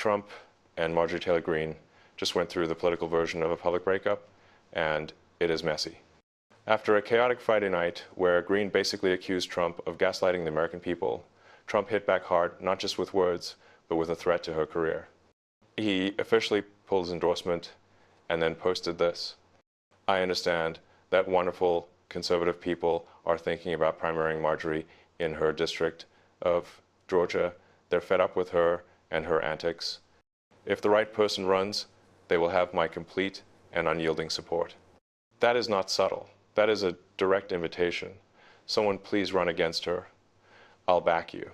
Trump and Marjorie Taylor Greene just went through the political version of a public breakup, and it is messy. After a chaotic Friday night where Greene basically accused Trump of gaslighting the American people, Trump hit back hard, not just with words, but with a threat to her career. He officially pulled his endorsement and then posted this. I understand that wonderful conservative people are thinking about primarying Marjorie in her district of Georgia. They're fed up with her and her antics. If the right person runs, they will have my complete and unyielding support. That is not subtle. That is a direct invitation. Someone please run against her. I'll back you.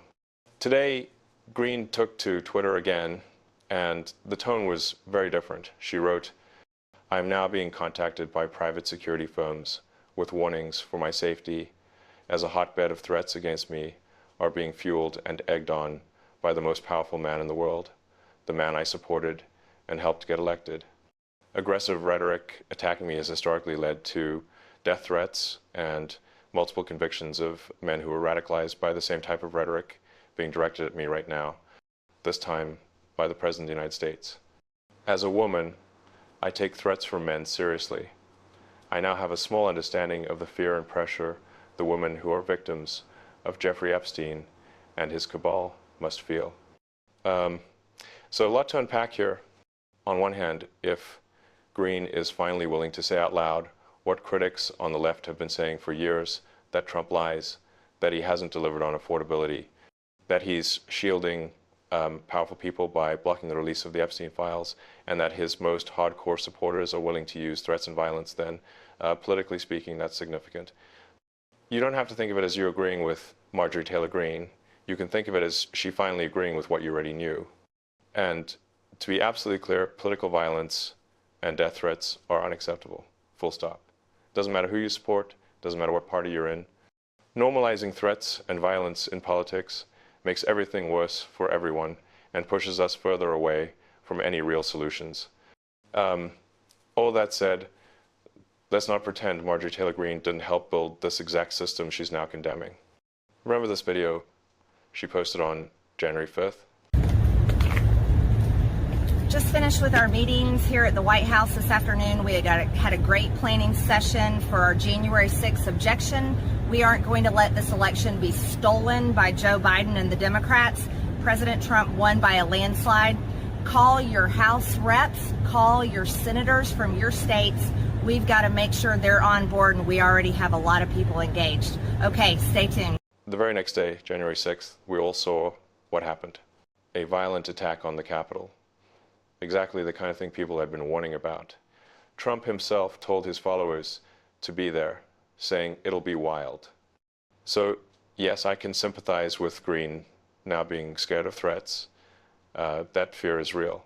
Today, Greene took to Twitter again, and the tone was very different. She wrote, I am now being contacted by private security firms with warnings for my safety, as a hotbed of threats against me are being fueled and egged on by the most powerful man in the world, the man I supported and helped get elected. Aggressive rhetoric attacking me has historically led to death threats and multiple convictions of men who were radicalized by the same type of rhetoric being directed at me right now, this time by the President of the United States. As a woman, I take threats from men seriously. I now have a small understanding of the fear and pressure the women who are victims of Jeffrey Epstein and his cabal must feel. So a lot to unpack here. On one hand, if Greene is finally willing to say out loud what critics on the left have been saying for years, that Trump lies, that he hasn't delivered on affordability, that he's shielding powerful people by blocking the release of the Epstein files, and that his most hardcore supporters are willing to use threats and violence, then politically speaking, that's significant. You don't have to think of it as you agreeing with Marjorie Taylor Greene. You can think of it as she finally agreeing with what you already knew. And to be absolutely clear, political violence and death threats are unacceptable, full stop. Doesn't matter who you support, doesn't matter what party you're in. Normalizing threats and violence in politics makes everything worse for everyone and pushes us further away from any real solutions. All that said, let's not pretend Marjorie Taylor Greene didn't help build this exact system she's now condemning. Remember this video she posted on January 5th? Just finished with our meetings here at the White House this afternoon. We had a great planning session for our January 6th objection. We aren't going to let this election be stolen by Joe Biden and the Democrats. President Trump won by a landslide. Call your House reps, call your senators from your states. We've got to make sure they're on board, and we already have a lot of people engaged. Okay, stay tuned. The very next day, January 6th, we all saw what happened. A violent attack on the Capitol. Exactly the kind of thing people had been warning about. Trump himself told his followers to be there, saying it'll be wild. So yes, I can sympathize with Greene now being scared of threats. That fear is real.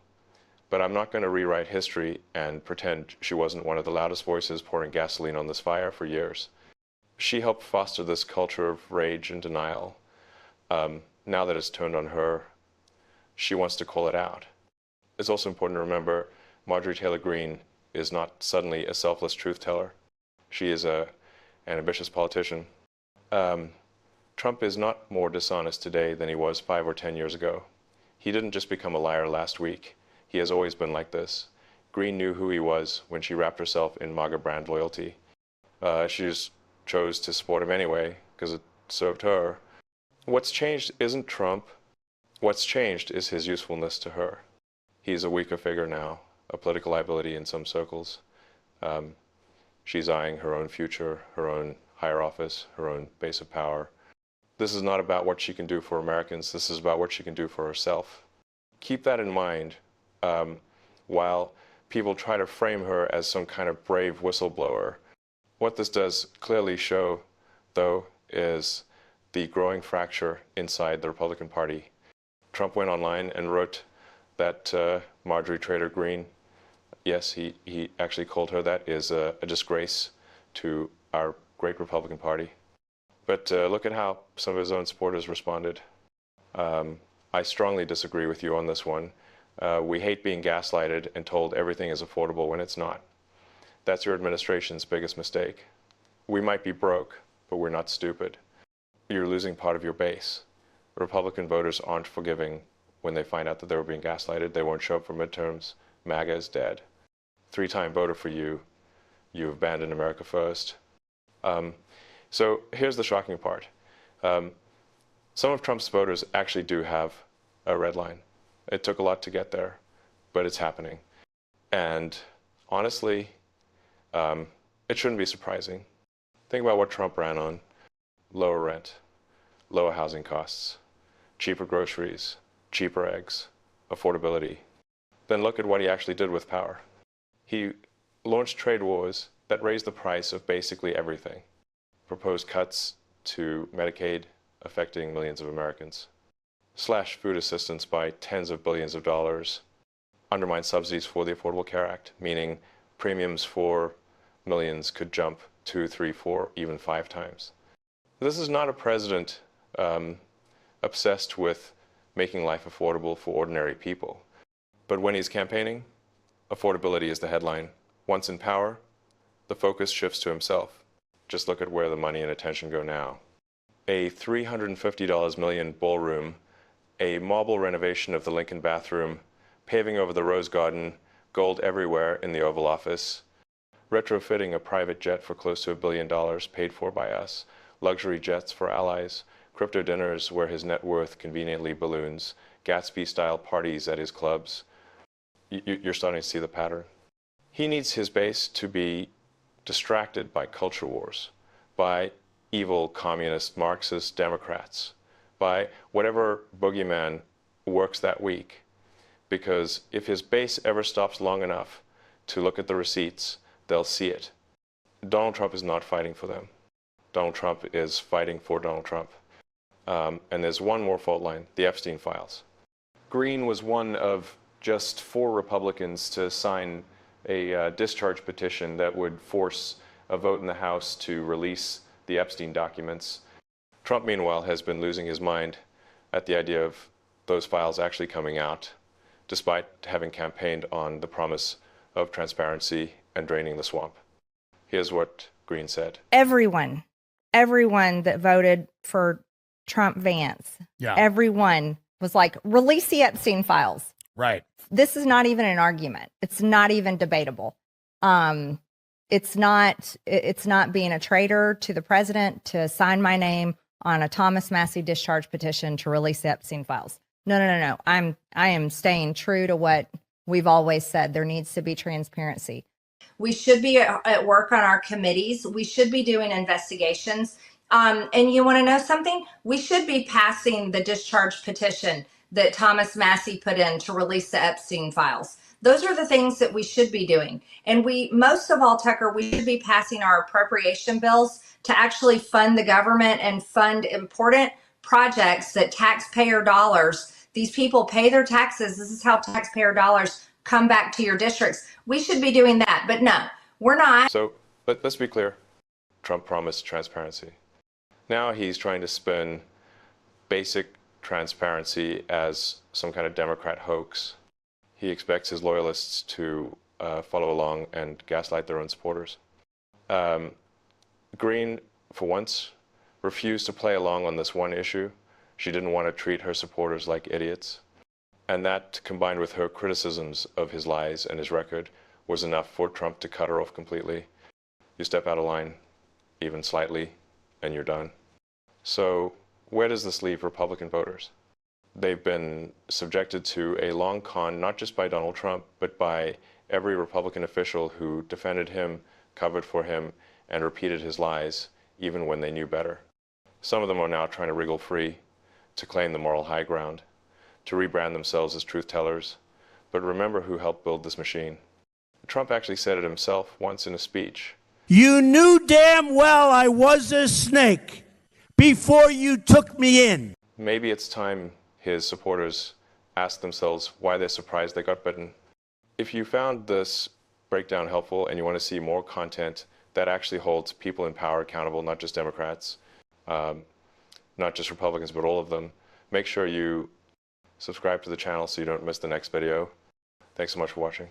But I'm not going to rewrite history and pretend she wasn't one of the loudest voices pouring gasoline on this fire for years. She helped foster this culture of rage and denial. Now that it's turned on her, she wants to call it out. It's also important to remember Marjorie Taylor Greene is not suddenly a selfless truth teller. She is an ambitious politician. Trump is not more dishonest today than he was 5 or 10 years ago. He didn't just become a liar last week. He has always been like this. Greene knew who he was when she wrapped herself in MAGA brand loyalty. She just chose to support him anyway because it served her. What's changed isn't Trump. What's changed is his usefulness to her. He's a weaker figure now, a political liability in some circles. She's eyeing her own future, her own higher office, her own base of power. This is not about what she can do for Americans. This is about what she can do for herself. Keep that in mind while people try to frame her as some kind of brave whistleblower. What this does clearly show, though, is the growing fracture inside the Republican Party. Trump went online and wrote that Marjorie Taylor Greene, yes, he actually called her that, is a disgrace to our great Republican Party. But look at how some of his own supporters responded. I strongly disagree with you on this one. We hate being gaslighted and told everything is affordable when it's not. That's your administration's biggest mistake. We might be broke, but we're not stupid. You're losing part of your base. Republican voters aren't forgiving when they find out that they were being gaslighted. They won't show up for midterms. MAGA is dead. 3-time voter for you. You abandoned America first. So here's the shocking part. Some of Trump's voters actually do have a red line. It took a lot to get there, but it's happening. And honestly, it shouldn't be surprising. Think about what Trump ran on: lower rent, lower housing costs, cheaper groceries, cheaper eggs, affordability. Then look at what he actually did with power. He launched trade wars that raised the price of basically everything, proposed cuts to Medicaid affecting millions of Americans, slashed food assistance by tens of billions of dollars, undermined subsidies for the Affordable Care Act, meaning premiums for millions could jump 2, 3, 4, even 5 times. This is not a president obsessed with making life affordable for ordinary people. But when he's campaigning, affordability is the headline. Once in power, the focus shifts to himself. Just look at where the money and attention go now. A $350 million ballroom, a marble renovation of the Lincoln bathroom, paving over the Rose Garden, gold everywhere in the Oval Office, retrofitting a private jet for close to $1 billion paid for by us, luxury jets for allies, crypto dinners where his net worth conveniently balloons, Gatsby-style parties at his clubs. You're starting to see the pattern. He needs his base to be distracted by culture wars, by evil communist Marxist Democrats, by whatever boogeyman works that week. Because if his base ever stops long enough to look at the receipts, they'll see it. Donald Trump is not fighting for them. Donald Trump is fighting for Donald Trump. And there's one more fault line: the Epstein files. Greene was one of just 4 Republicans to sign a discharge petition that would force a vote in the House to release the Epstein documents. Trump, meanwhile, has been losing his mind at the idea of those files actually coming out, despite having campaigned on the promise of transparency and draining the swamp. Here's what Greene said. Everyone that voted for Trump Vance, everyone was like, release the Epstein files. Right. This is not even an argument. It's not even debatable. It's not being a traitor to the president to sign my name on a Thomas Massie discharge petition to release the Epstein files. No. I am staying true to what we've always said. There needs to be transparency. We should be at work on our committees. We should be doing investigations. And you want to know something? We should be passing the discharge petition that Thomas Massie put in to release the Epstein files. Those are the things that we should be doing. And most of all, Tucker, we should be passing our appropriation bills to actually fund the government and fund important projects that taxpayer dollars, these people pay their taxes. This is how taxpayer dollars come back to your districts. We should be doing that, but no, we're not. So let's be clear. Trump promised transparency. Now he's trying to spin basic transparency as some kind of Democrat hoax. He expects his loyalists to follow along and gaslight their own supporters. Greene, for once, refused to play along on this one issue. She didn't want to treat her supporters like idiots. And that, combined with her criticisms of his lies and his record, was enough for Trump to cut her off completely. You step out of line, even slightly, and you're done. So where does this leave Republican voters? They've been subjected to a long con, not just by Donald Trump, but by every Republican official who defended him, covered for him, and repeated his lies, even when they knew better. Some of them are now trying to wriggle free, to claim the moral high ground, to rebrand themselves as truth tellers. But remember who helped build this machine. Trump actually said it himself once in a speech. You knew damn well I was a snake before you took me in. Maybe it's time his supporters ask themselves why they're surprised they got bitten. If you found this breakdown helpful and you want to see more content that actually holds people in power accountable, not just Democrats, not just Republicans, but all of them, make sure you subscribe to the channel so you don't miss the next video. Thanks so much for watching.